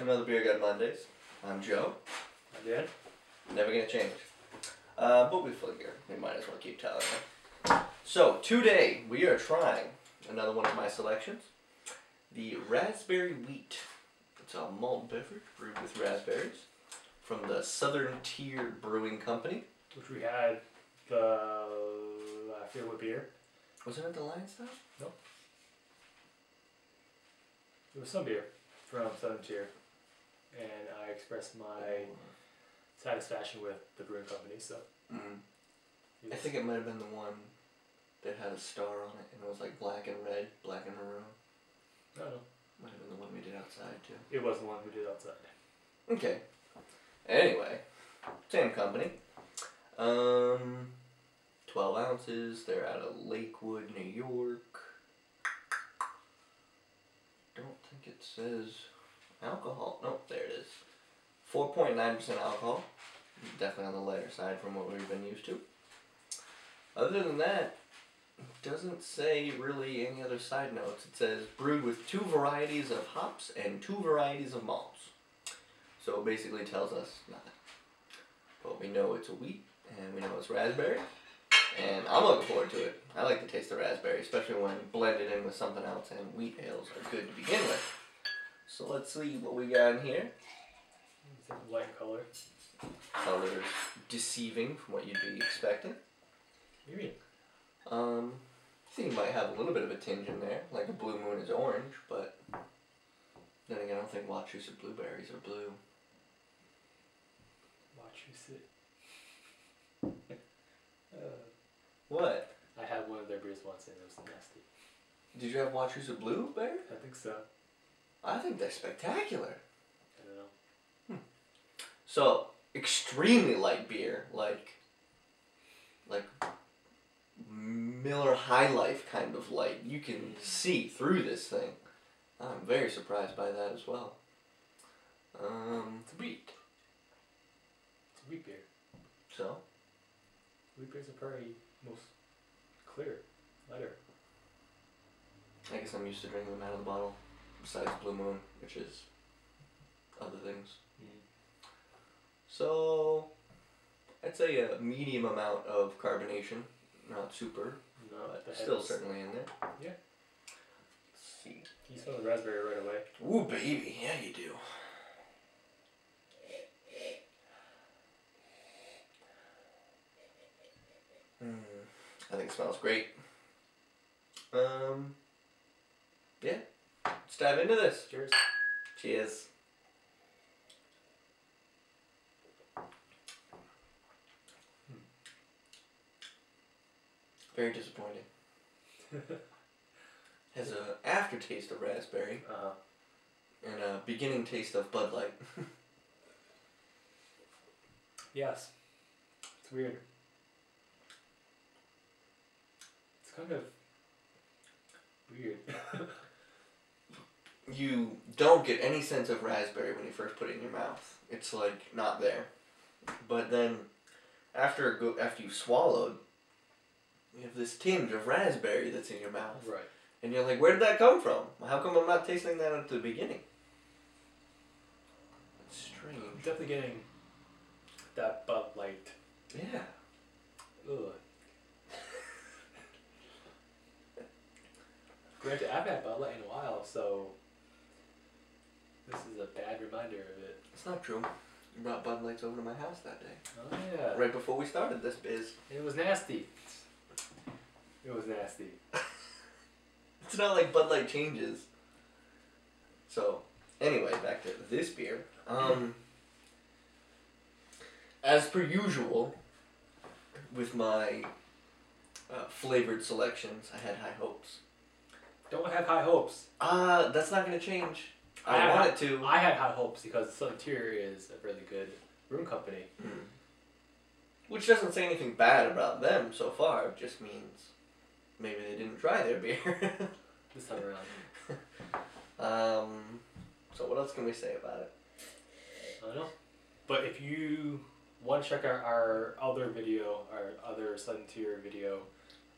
to another Beer Gut Mondays. I'm Joe. I'm Dan. Never gonna change. But we figure we might as well keep telling them. So today we are trying another one of my selections, the Raspberry Wheat. It's a malt beverage brewed with raspberries from the Southern Tier Brewing Company. Which we had I forget what beer. Wasn't it the Lion's Style? Nope. It was some beer from Southern Tier. And I expressed my satisfaction with the brewing company, so. I think it might have been the one that had a star on it and it was like black and red, black and maroon. I don't know. Might have been the one we did outside too. It was the one we did outside. Okay. Anyway, same company. 12 ounces. They're out of Lakewood, New York. Don't think it says alcohol. Nope, there it is. 4.9% alcohol. Definitely on the lighter side from what we've been used to. Other than that, it doesn't say really any other side notes. It says brewed with 2 varieties of hops and 2 varieties of malts. So it basically tells us nothing. But we know it's a wheat and we know it's raspberry. And I'm looking forward to it. I like the taste of raspberry, especially when blended in with something else, and wheat ales are good to begin with. So let's see what we got in here. It's a light color. Colors deceiving from what you'd be expecting. Maybe. I think you might have a little bit of a tinge in there, like a Blue Moon is orange, but then again, I don't think Wachusett blueberries are blue. Wachusett. What? I had one of their beers once and it was nasty. Did you have Wachusett blueberry? I think so. I think they're spectacular. I don't know. So, extremely light beer, like Miller High Life kind of light. You can see through this thing. I'm very surprised by that as well. It's wheat. It's a wheat beer. So? Wheat beers are probably most clear, lighter. I guess I'm used to drinking them out of the bottle, besides Blue Moon, which is other things. So, I'd say a medium amount of carbonation, not super, No, but still certainly in there. Yeah. Let's see. You smell the raspberry right away. Ooh, baby, yeah you do. I think it smells great. Yeah, let's dive into this. Cheers. Cheers. Very disappointing. Has an aftertaste of raspberry and a beginning taste of Bud Light. Yes. It's weird. It's kind of weird. You don't get any sense of raspberry when you first put it in your mouth. It's like not there. But then after you've swallowed, you have this tinge of raspberry that's in your mouth. Right. And you're like, where did that come from? How come I'm not tasting that at the beginning? It's strange. I'm definitely getting that Bud Light. Yeah. Ugh. Granted, I've had Bud Light in a while, so this is a bad reminder of it. It's not true. You brought Bud Lights over to my house that day. Oh yeah. Right before we started this biz. It was nasty. It was nasty. It's not like Bud Light changes. So, anyway, back to this beer. As per usual, with my flavored selections, I had high hopes. Don't have high hopes. That's not going to change. I want it to. I had high hopes because Southern Tier is a really good brewing company. Which doesn't say anything bad about them so far. It just means maybe they didn't try their beer. This time around. So what else can we say about it? I don't know. But if you want to check out our other video, our other Southern Tier video,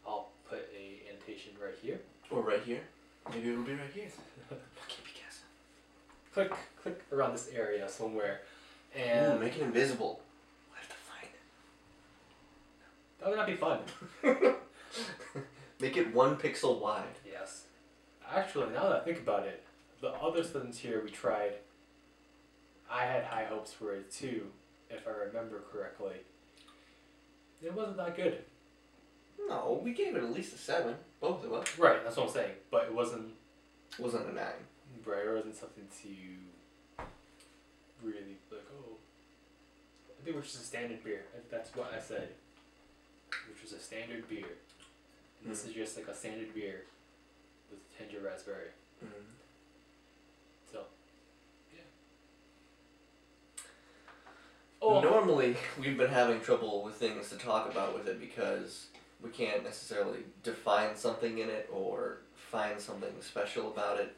I'll put a annotation right here. Or right here. Maybe it'll be right here. I'll keep you guessing. click around this area somewhere, and Ooh, make it invisible. I have to find that would not be fun. it. Make it 1 pixel wide. Yes. Actually, now that I think about it, the other sentence here we tried, I had high hopes for it too, if I remember correctly. It wasn't that good. No, we gave it at least a 7. Both of us. Right, that's what I'm saying. But it wasn't. Wasn't a 9. Right, it wasn't something to really like. Oh, I think it was just a standard beer. That's what I said. Which was a standard beer. And this is just like a standard beer with a tinge of raspberry. So, yeah. Oh. Normally, we've been having trouble with things to talk about with it because we can't necessarily define something in it or find something special about it.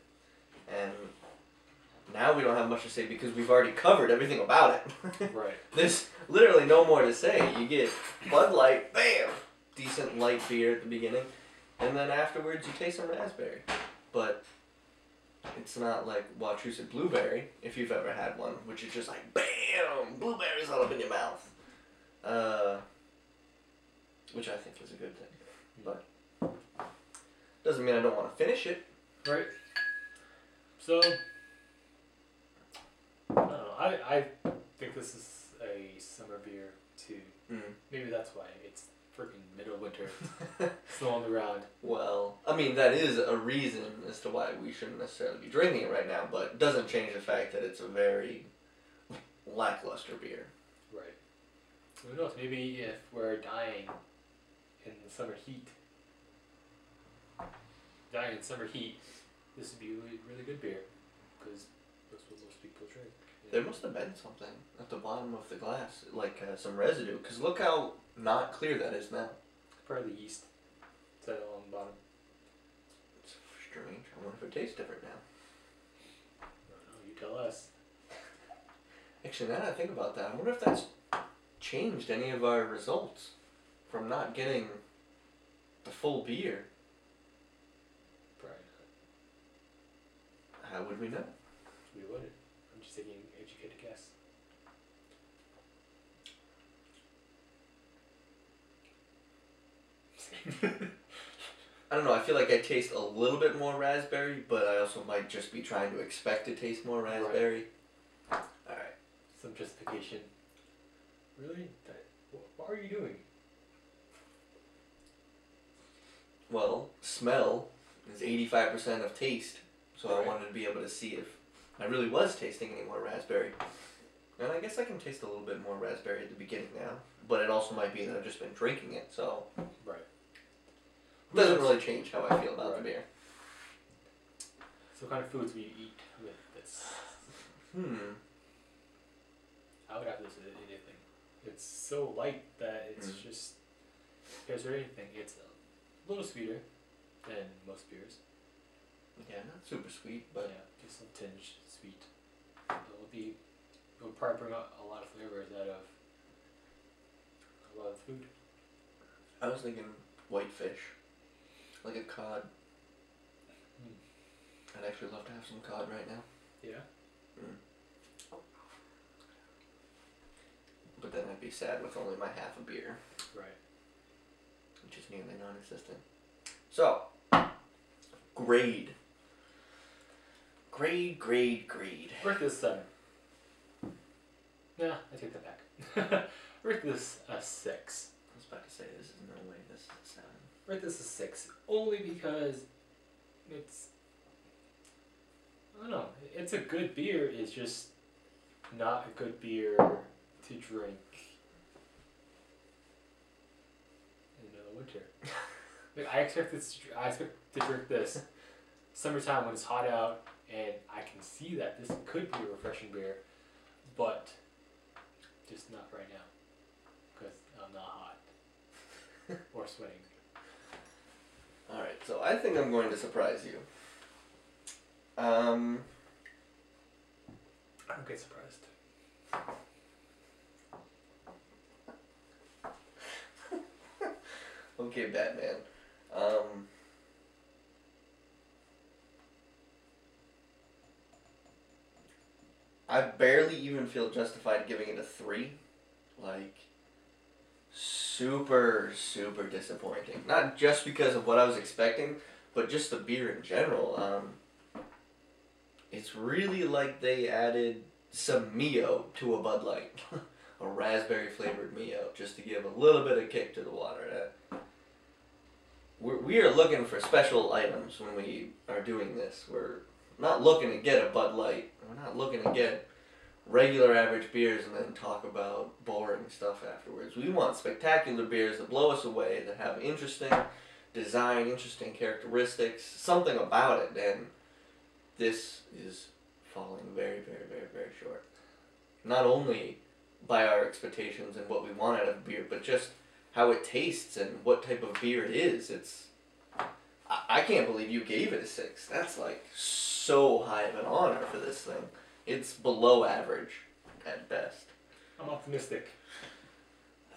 And now we don't have much to say because we've already covered everything about it. Right. There's literally no more to say. You get Bud Light, bam! Decent light beer at the beginning. And then afterwards you taste some raspberry. But it's not like Wachusett Blueberry, if you've ever had one, which is just like, bam! Blueberries all up in your mouth. Which I think is a good thing. But doesn't mean I don't want to finish it. Right. So, I don't know. I think this is a summer beer too. Maybe that's why it's freaking middle of winter. Snow on the ground. Well, I mean, that is a reason as to why we shouldn't necessarily be drinking it right now, but it doesn't change the fact that it's a very lackluster beer. Right. Who knows? Maybe if we're dying in the summer heat, this would be a really good beer, because that's what most people drink. There must have been something at the bottom of the glass, like some residue, because look how not clear that is now. Probably the yeast set on the bottom. It's strange. I wonder if it tastes different now. I don't know, you tell us. Actually, now that I think about that, I wonder if that's changed any of our results from not getting the full beer. Probably not. How would we know? We wouldn't. I'm just taking an educated guess. I don't know, I feel like I taste a little bit more raspberry, but I also might just be trying to expect to taste more raspberry. Right. Alright. Some justification. Really? What are you doing? Well, smell is 85% of taste, so Right. I wanted to be able to see if I really was tasting any more raspberry. And I guess I can taste a little bit more raspberry at the beginning now, but it also might be that I've just been drinking it, so Right. it doesn't really change how I feel about the beer. So what kind of foods will you eat with this? I would have this with anything. It's so light that it's just, is there anything? It's a little sweeter than most beers. Yeah, not super sweet, but yeah, just a tinge sweet. It'll probably bring out a lot of flavors out of a lot of food. I was thinking whitefish, like a cod. I'd actually love to have some cod right now. Yeah. But then I'd be sad with only my half a beer. Right. Which is nearly non-existent. So, grade. Rate this 7. Yeah, I take that back. Rate this a 6. I was about to say, this is no way this is a 7. Rate this a 6. Only because it's, I don't know, it's a good beer, it's just not a good beer to drink in the winter. Like, I expect to drink this summertime when it's hot out, and I can see that this could be a refreshing beer, but just not right now, because I'm not hot or sweating. Alright, so I think I'm going to surprise you. I don't get surprised. Okay, Batman. I barely even feel justified giving it a 3. Like, super, super disappointing. Not just because of what I was expecting, but just the beer in general. It's really like they added some Mio to a Bud Light. A raspberry flavored Mio, just to give a little bit of kick to the water. We are looking for special items when we are doing this. We're not looking to get a Bud Light. We're not looking to get regular average beers and then talk about boring stuff afterwards. We want spectacular beers that blow us away, that have interesting design, interesting characteristics, something about it, and this is falling very, very, very, very short. Not only by our expectations and what we want out of beer, but just how it tastes and what type of beer it is. I can't believe you gave it a 6. That's like so high of an honor for this thing. It's below average at best. I'm optimistic.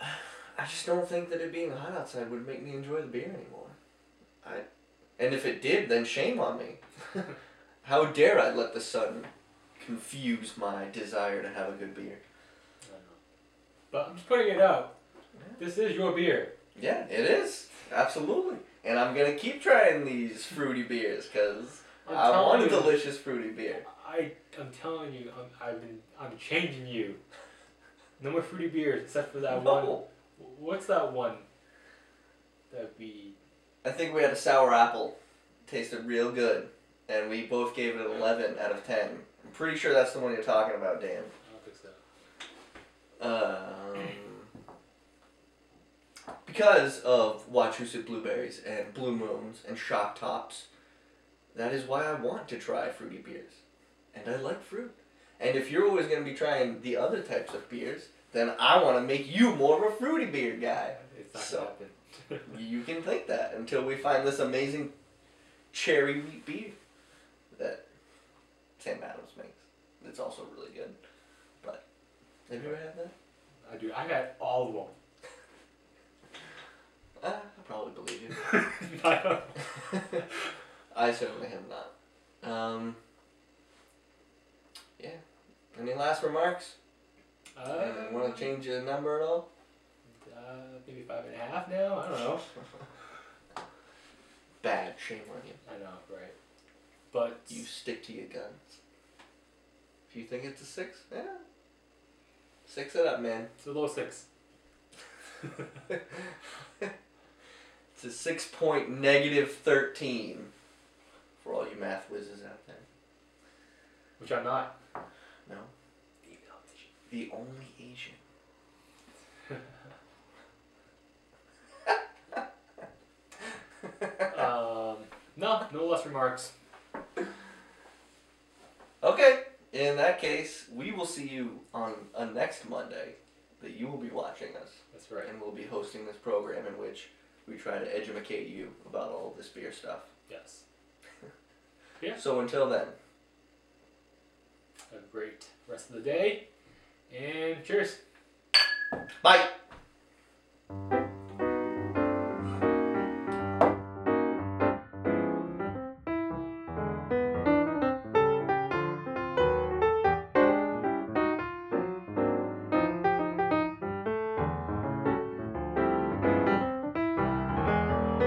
I just don't think that it being hot outside would make me enjoy the beer anymore. And if it did, then shame on me. How dare I let the sun confuse my desire to have a good beer. I know. But I'm just putting it out. Yeah. This is your beer. Yeah, it is. Absolutely. And I'm going to keep trying these fruity beers because I want a delicious fruity beer. I'm telling you, I'm changing you. No more fruity beers except for that No. one. What's that one that we... I think we had a sour apple. Tasted real good. And we both gave it an 11 out of 10. I'm pretty sure that's the one you're talking about, Dan. I don't think so. Because of Wachusett blueberries and blue moons and shock tops, that is why I want to try fruity beers. And I like fruit. And if you're always going to be trying the other types of beers, then I want to make you more of a fruity beer guy. It's not going to happen. You can think that until we find this amazing cherry wheat beer that Sam Adams makes. It's also really good. But have you ever had that? I do. I got all of them. I probably believe you. I don't. I certainly have not. Yeah. Any last remarks? Want to change the number at all? Maybe 5.5 now? I don't know. Bad. Shame on you. I know, right. But... You stick to your guns. If you think it's a 6, yeah. 6 it up, man. It's a low 6. It's a 6.-13 for all you math whizzes out there. Which I'm not. No. The only Asian. No less remarks. Okay. In that case, we will see you on a next Monday that you will be watching us. That's right. And we'll be hosting this program in which we try to educate you about all of this beer stuff. Yes. Yeah. So until then. Have a great rest of the day. And cheers. Bye.